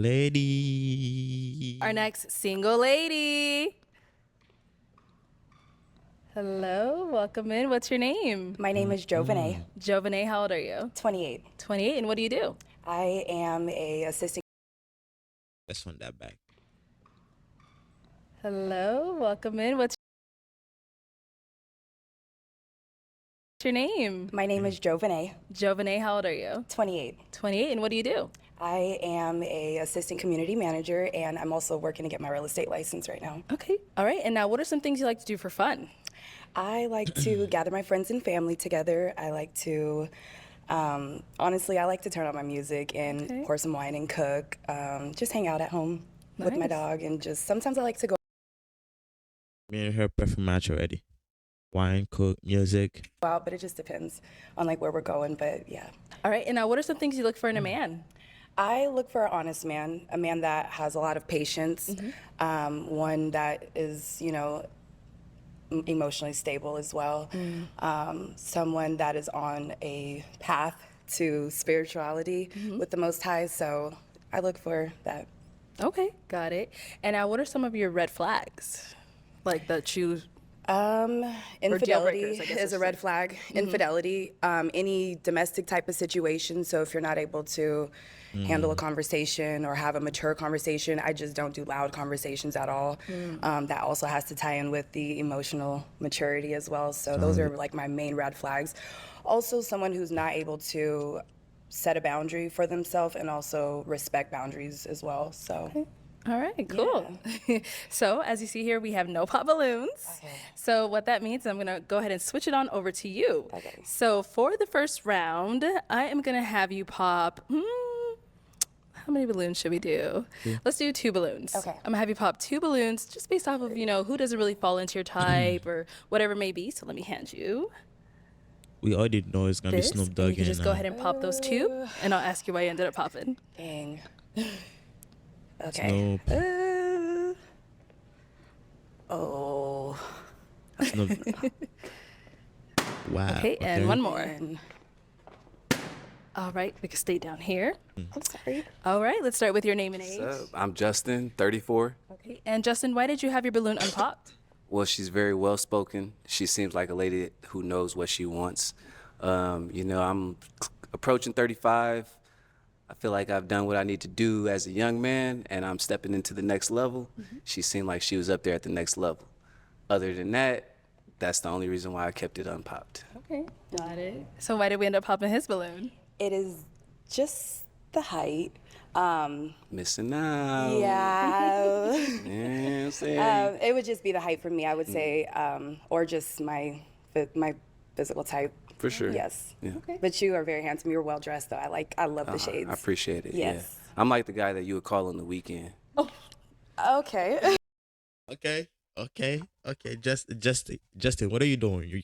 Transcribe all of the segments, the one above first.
lady. Our next single lady. Hello, welcome in. What's your name? My name is JOVENHA. JOVENHA, how old are you? 28. 28, and what do you do? I am a assistant. Let's run that back. Hello, welcome in. What's your name? My name is JOVENHA. JOVENHA, how old are you? 28. 28, and what do you do? I am a assistant community manager, and I'm also working to get my real estate license right now. Okay, all right. And now, what are some things you like to do for fun? I like to gather my friends and family together. I like to, honestly, I like to turn on my music and pour some wine and cook. Just hang out at home with my dog, and just sometimes I like to go. Me and her perfect match already. Wine, cook, music. Out, but it just depends on like where we're going. But yeah. All right. And now, what are some things you look for in a man? I look for an honest man, a man that has a lot of patience, one that is, you know, emotionally stable as well, someone that is on a path to spirituality with the Most High. So I look for that. Okay, got it. And now, what are some of your red flags? Like the choose. Infidelity I guess is a red flag. Infidelity, any domestic type of situation. So if you're not able to handle a conversation or have a mature conversation, I just don't do loud conversations at all. That also has to tie in with the emotional maturity as well. So those are like my main red flags. Also, someone who's not able to set a boundary for themselves and also respect boundaries as well. So. Okay. All right, cool. Yeah. So as you see here, we have no pop balloons. Okay. So what that means, I'm gonna go ahead and switch it on over to you. Okay. So for the first round, I am gonna have you pop, how many balloons should we do? Let's do 2 balloons. Okay. I'm gonna have you pop 2 balloons just based off of, you know, who doesn't really fall into your type or whatever it may be. So let me hand you. We already know it's gonna be Snoop Dogg. You can just go ahead and pop those 2, and I'll ask you why you ended up popping. Dang. Okay. Oh. Wow. Okay, and one more. All right, we can stay down here. I'm sorry. All right, let's start with your name and age. What's up? I'm Justin, 34. Okay, and Justin, why did you have your balloon unpopped? Well, she's very well spoken. She seems like a lady who knows what she wants. You know, I'm approaching 35. I feel like I've done what I need to do as a young man, and I'm stepping into the next level. She seemed like she was up there at the next level. Other than that, that's the only reason why I kept it unpopped. Okay, got it. So why did we end up popping his balloon? It is just the height. Missing out. Yeah. Yeah, it would just be the height for me, I would say, or just my physical type. For sure. Yes. Yeah. Okay. But you are very handsome. You're well dressed, though. I love the shades. I appreciate it. Yes. Yeah. I'm like the guy that you would call on the weekend. Oh. Okay. Okay. Justin, what are you doing?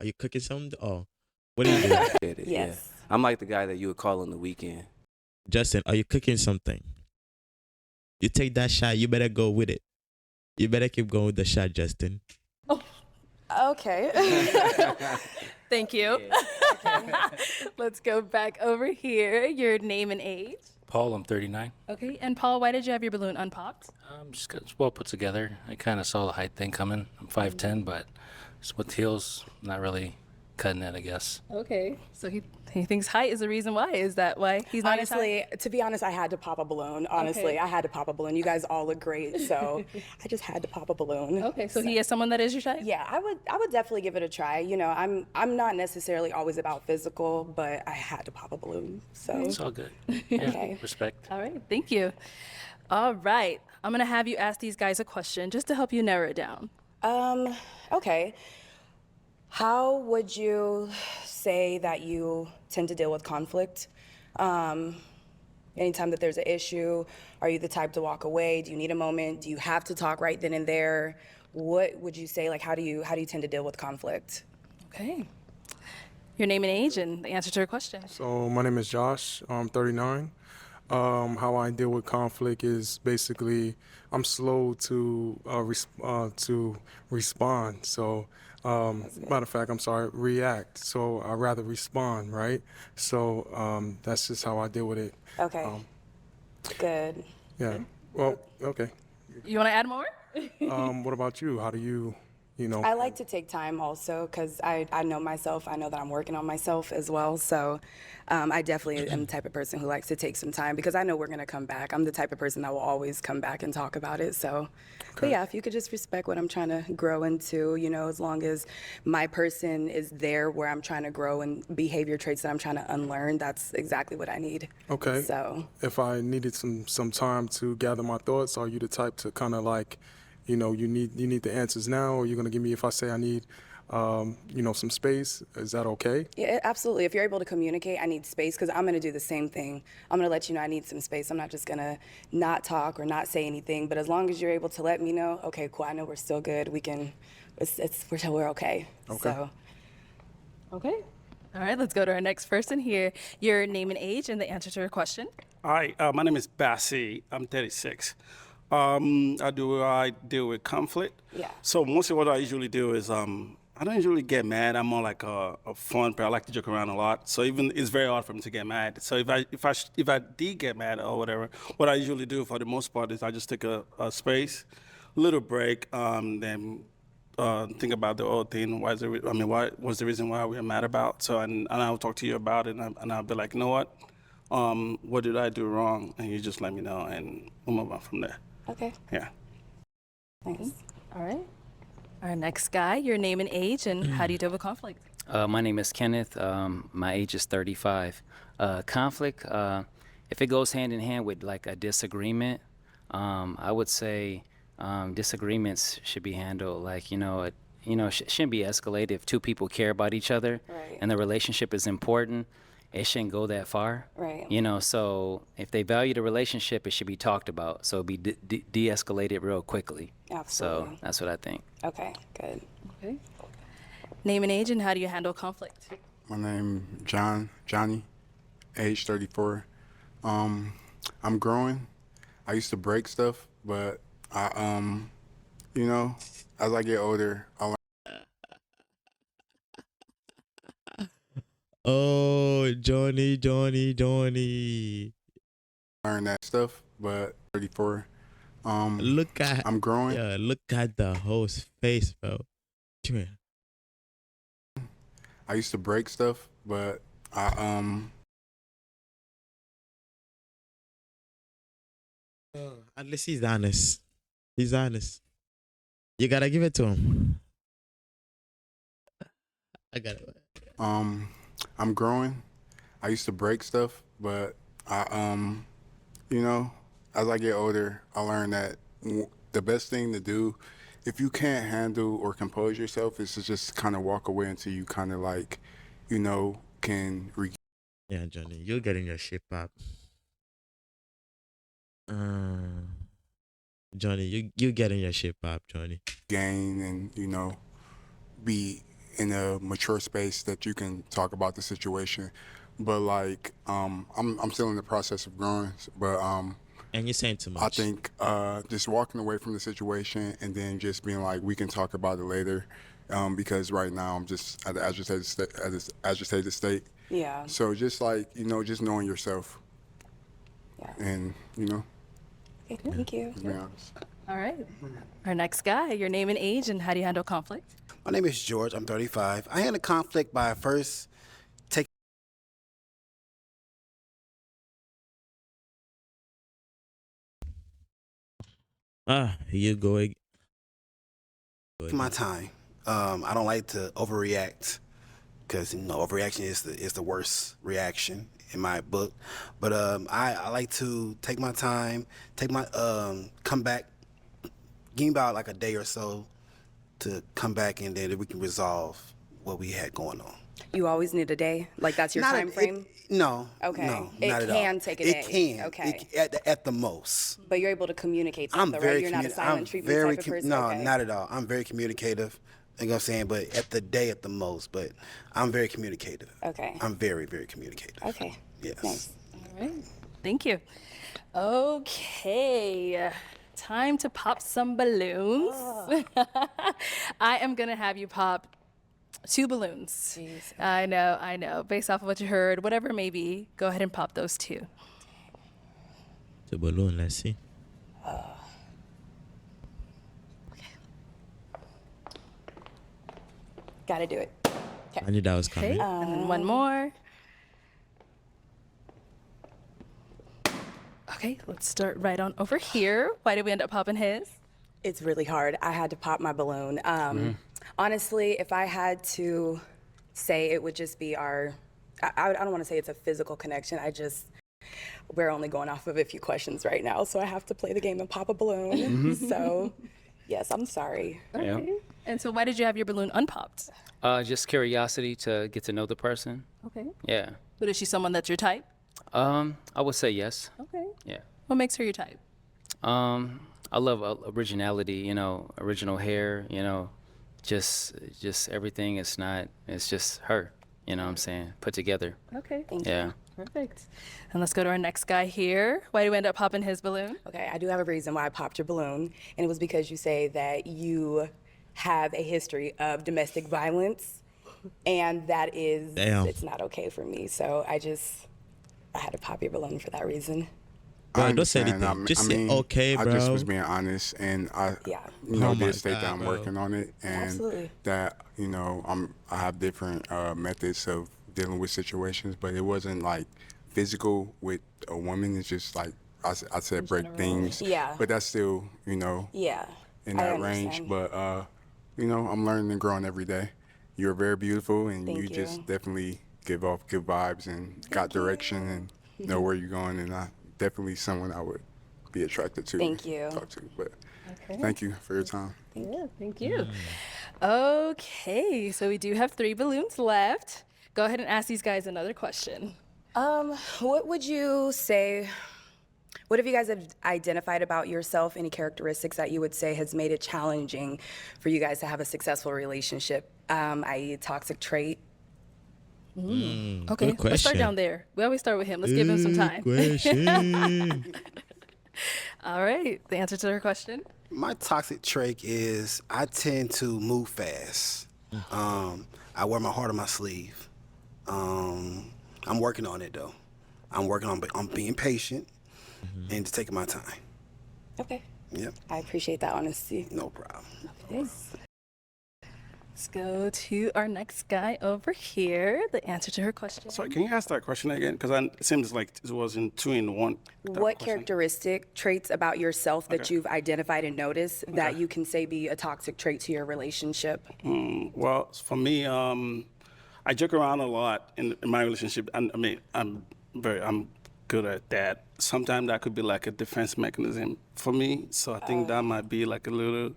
Are you cooking something? Oh, what are you doing? Yes. Yeah. I'm like the guy that you would call on the weekend. Justin, are you cooking something? You take that shot, you better go with it. You better keep going with the shot, Justin. Oh. Okay. Thank you. Let's go back over here. Your name and age. Paul, I'm 39. Okay, and Paul, why did you have your balloon unpopped? Just 'cause it's well put together. I kind of saw the height thing coming. I'm 5'10", but with heels, not really cutting it, I guess. Okay, so he thinks height is the reason why. Is that why he's not Honestly, to be honest, I had to pop a balloon. Honestly, Okay. I had to pop a balloon. You guys all look great, so I just had to pop a balloon. Okay, so he is someone that is your type? Yeah, I would definitely give it a try. You know, I'm not necessarily always about physical, but I had to pop a balloon. So It's all good. Yeah, Okay. respect. All right, thank you. All right, I'm gonna have you ask these guys a question just to help you narrow it down. Okay. How would you say that you tend to deal with conflict? Anytime that there's an issue, are you the type to walk away? Do you need a moment? Do you have to talk right then and there? What would you say, like, how do you tend to deal with conflict? Okay. Your name and age and the answer to your question. So my name is Josh. I'm 39. How I deal with conflict is basically I'm slow to respond. So matter of fact, react. So I rather respond, right? So that's just how I deal with it. Okay. Good. Yeah. Well, okay. You want to add more? What about you? How do you, I like to take time also because I know myself. I know that I'm working on myself as well. So I definitely am the type of person who likes to take some time because I know we're going to come back. I'm the type of person that will always come back and talk about it. So, but yeah, if you could just respect what I'm trying to grow into, as long as my person is there where I'm trying to grow and behavior traits that I'm trying to unlearn, that's exactly what I need. Okay. So If I needed some time to gather my thoughts, are you the type to kind of like, you need the answers now, or you're gonna give me if I say I need, some space? Is that okay? yeah, absolutely. If you're able to communicate, I need space because I'm going to do the same thing. I'm going to let you know I need some space. I'm not just going to not talk or not say anything. But as long as you're able to let me know, okay, cool, I know we're still good. We can, we're okay. Okay. So, Okay. All right, let's go to our next person here. Your name and age and the answer to your question. Hi, my name is Bassi. I'm 36. I deal with conflict. Yeah. So mostly what I usually do is I don't usually get mad. I'm more like a fun person. I like to joke around a lot. So even it's very hard for me to get mad. So if I did get mad or whatever, what I usually do for the most part is I just take a space, little break, then think about the whole thing. What was the reason why we were mad about? So and I'll talk to you about it, and I'll be like, you know what did I do wrong? And you just let me know, and we'll move on from there. okay. Yeah. Thanks. All right. Our next guy, your name and age, and how do you deal with conflict? My name is Kenneth. My age is 35. Conflict, if it goes hand in hand with like a disagreement, I would say disagreements should be handled like, shouldn't be escalated. If two people care about each other Right. and the relationship is important, it shouldn't go that far. Right. So if they value the relationship, it should be talked about. So it'd be de-escalated real quickly. Absolutely. So that's what I think. Okay, good. Okay. Name and age, and how do you handle conflict? My name Johnny, age 34. I'm growing. I used to break stuff, but as I get older, I Oh, Johnny. learn that stuff. But 34. Look at I'm growing. Yeah, look at the host's face, bro. Come here. I used to break stuff, but At least he's honest. He's honest. You gotta give it to him. I got it. I'm growing. I used to break stuff, but as I get older, I learned that the best thing to do, if you can't handle or compose yourself, is to just kind of walk away until you kind of like, can Yeah, Johnny, you're getting your shit up. Johnny, you getting your shit up, Johnny. regain and be in a mature space that you can talk about the situation. But like, I'm still in the process of growing, but And you're saying too much. I think just walking away from the situation and then just being like, we can talk about it later, because right now I'm just at the agitated state. Yeah. So just like, just knowing yourself Yeah. and, Okay, thank you. to be honest. All right. Our next guy, your name and age, and how do you handle conflict? My name is George. I'm 35. I handle conflict by first taking You go. my time. I don't like to overreact because overreaction is the worst reaction in my book. But I like to take my time, come back, give me about like a day or so to come back, and then we can resolve what we had going on. You always need a day? Like that's your time frame? No. Okay. No, It not at can all. take a day. It can. Okay. At the most. But you're able to communicate I'm something, very right? You're not a silent treatment type of person? No, Okay. not at all. I'm very communicative. You know what I'm saying? But at the day at the most. But I'm very communicative. Okay. I'm very, very communicative. Okay. Yes. Nice. All right. Thank you. Okay. Time to pop some balloons. I am going to have you pop 2 balloons. Jeez. I know. Based off of what you heard, whatever it may be, go ahead and pop those 2. The balloon, let's see. Gotta do it. I knew that was Okay, coming. and then one more. Okay, let's start right on over here. Why did we end up popping his? It's really hard. I had to pop my balloon. Honestly, if I had to say, it would just be I don't want to say it's a physical connection. We're only going off of a few questions right now, so I have to play the game and pop a balloon. So, yes, I'm sorry. Yeah. And so why did you have your balloon unpopped? Just curiosity to get to know the person. Okay. Yeah. But is she someone that's your type? I would say yes. Okay. Yeah. What makes her your type? I love originality, you know, original hair, you know, just everything. It's just her, you know what I'm saying, put together. Okay. Yeah. Perfect. And let's go to our next guy here. Why do we end up popping his balloon? Okay, I do have a reason why I popped your balloon, and it was because you say that you have a history of domestic violence, and that is, it's not okay for me. So I had to pop your balloon for that reason. Bro, don't say anything. Just say okay, bro. I just was being honest, and I did state that I'm working on it, and Absolutely. that I have different methods of dealing with situations, but it wasn't like physical with a woman. It's just like I said, break things. Yeah. But that's still in Yeah. that range. But I'm learning and growing every day. You're very beautiful, and Thank you you. just definitely give off good vibes and got direction and know where you're going, and I definitely someone I would be attracted to. Thank you. Talk to, but thank you for your time. Yeah, thank you. Okay, so we do have 3 balloons left. Go ahead and ask these guys another question. What would you say? What have you guys have identified about yourself? Any characteristics that you would say has made it challenging for you guys to have a successful relationship? I.e., toxic trait. Okay, let's start down there. We always start with him. Let's give him some time. All right, the answer to her question. My toxic trait is I tend to move fast. I wear my heart on my sleeve. I'm working on it though. I'm working on being patient and just taking my time. Okay. Yep. I appreciate that honesty. No problem. Okay. Let's go to our next guy over here. The answer to her question. Sorry, can you ask that question again? Because it seems like it was in 2 in 1. What characteristic traits about yourself that you've identified and noticed that you can say be a toxic trait to your relationship? Well, for me, I joke around a lot in my relationship. I mean, I'm good at that. Sometimes that could be like a defense mechanism for me. So I think that might be like a little.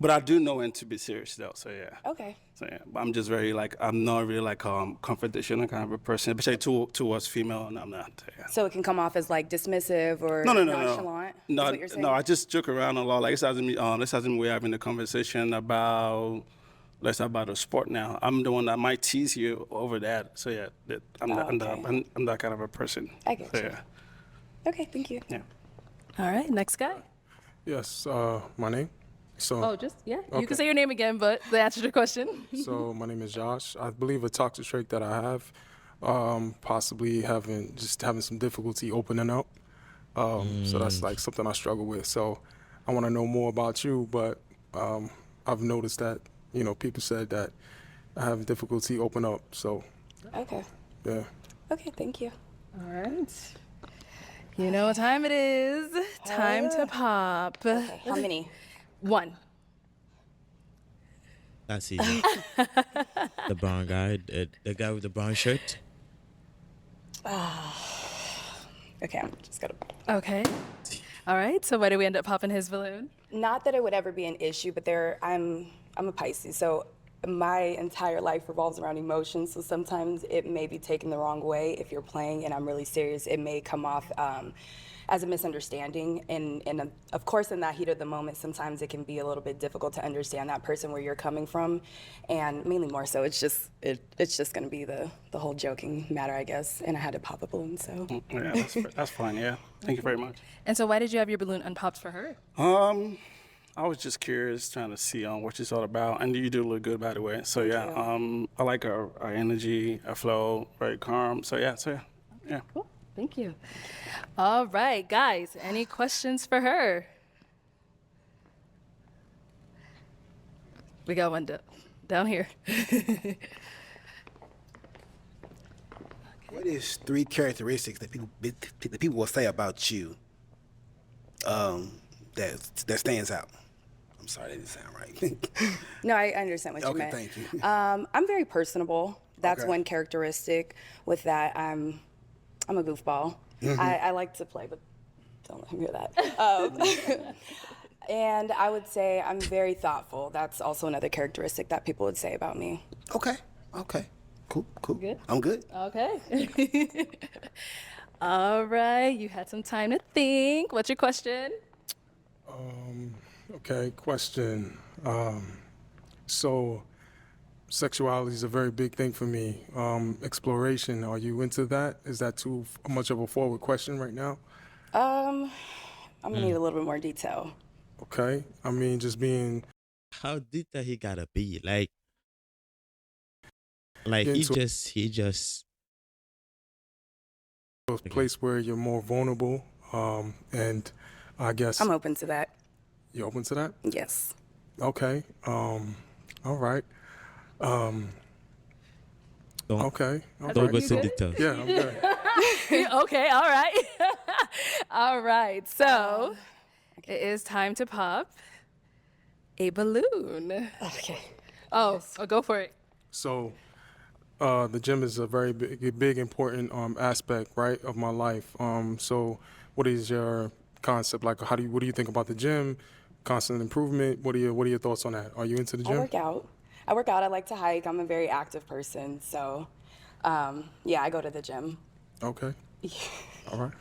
But I do know when to be serious though. So yeah. Okay. So yeah, but I'm just very I'm not really like confrontational kind of a person, especially towards female, and I'm not. Yeah. So it can come off as like dismissive or No. nonchalant? Is what you're saying? No, I just joke around a lot. Like let's have we're having a conversation about a sport now. I'm the one that might tease you over that. So yeah, I'm that kind of a person. I get you. Yeah. Okay, thank you. Yeah. All right, next guy. Yes, my name. So, Oh, you can say your name again, but the answer to the question. so my name is Josh. I believe a toxic trait that I have, possibly having some difficulty opening up. So that's like something I struggle with. So I want to know more about you, but I've noticed that people said that I have difficulty open up. So Okay. yeah. Okay, thank you. All right. You know what time it is. Time to pop. Okay, how many? 1. That's easy. The brown guy, the guy with the brown shirt. Okay, I'm just gonna. Okay. All right, so why did we end up popping his balloon? Not that it would ever be an issue, but I'm a Pisces, so my entire life revolves around emotions. So sometimes it may be taken the wrong way if you're playing and I'm really serious. It may come off as a misunderstanding, and of course in that heat of the moment, sometimes it can be a little bit difficult to understand that person where you're coming from, and mainly more so it's just going to be the whole joking matter, I guess. And I had to pop a balloon, so. Yeah, that's fine. Yeah. Thank you very much. And so why did you have your balloon unpopped for her? I was just curious, trying to see what she's all about, and you do look good, by the way. So yeah, I like her energy, her flow, very calm. So yeah. Cool. Thank you. All right, guys, any questions for her? We got one down here. What is 3 characteristics that people will say about you that stands out? I'm sorry, that didn't sound right. No, I understand what you Okay, meant. thank you. I'm very personable. That's Okay. one characteristic. With that, I'm a goofball. I like to play, but don't let him hear that. And I would say I'm very thoughtful. That's also another characteristic that people would say about me. Okay. Cool. Good? I'm good. Okay. All right. You had some time to think. What's your question? Okay, question. So, sexuality is a very big thing for me. Exploration, are you into that? Is that too much of a forward question right now? I'm gonna need a little bit more detail. Okay, I mean, just being How detailed he gotta be? Like Into- he just a place where you're more vulnerable, and I guess I'm open to that. you're open to that? Yes. Okay, all right. don't Okay, all don't right. go to details. Yeah, I'm good. Okay. All right. All right. So it is time to pop a balloon. Okay. Oh, go for it. So, the gym is a very big important aspect, right, of my life. So, what is your concept? Like, what do you think about the gym? Constant improvement. What are your thoughts on that? Are you into the I gym? work out. I like to hike. I'm a very active person. So, yeah, I go to the gym. Okay. All right.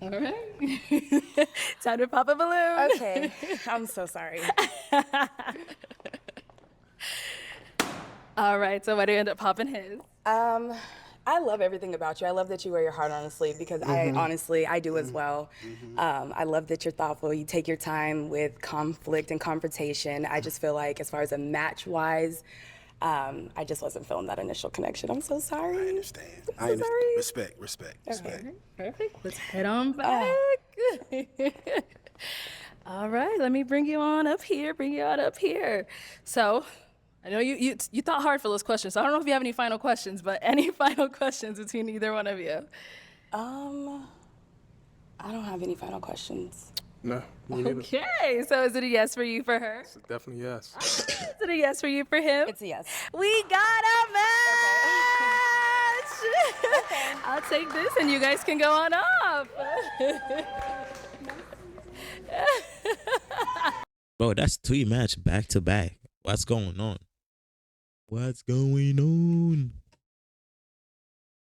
All right. Time to pop a balloon. Okay. I'm so sorry. All right. So why do you end up popping his? I love everything about you. I love that you wear your heart on your sleeve because I do as well. I love that you're thoughtful. You take your time with conflict and confrontation. I just feel like as far as a match-wise, I just wasn't feeling that initial connection. I'm so sorry. I understand. sorry. Respect. Perfect. Let's head on back. All right. Let me bring you on up here. So I know you thought hard for those questions. So I don't know if you have any final questions, but any final questions between either one of you? I don't have any final questions. No. Me neither. Okay. So is it a yes for you for her? It's definitely yes. Is it a yes for you for him? It's a yes. We got a match! I'll take this and you guys can go on off. Bro, that's 3 matches back to back. What's going on? What's going on?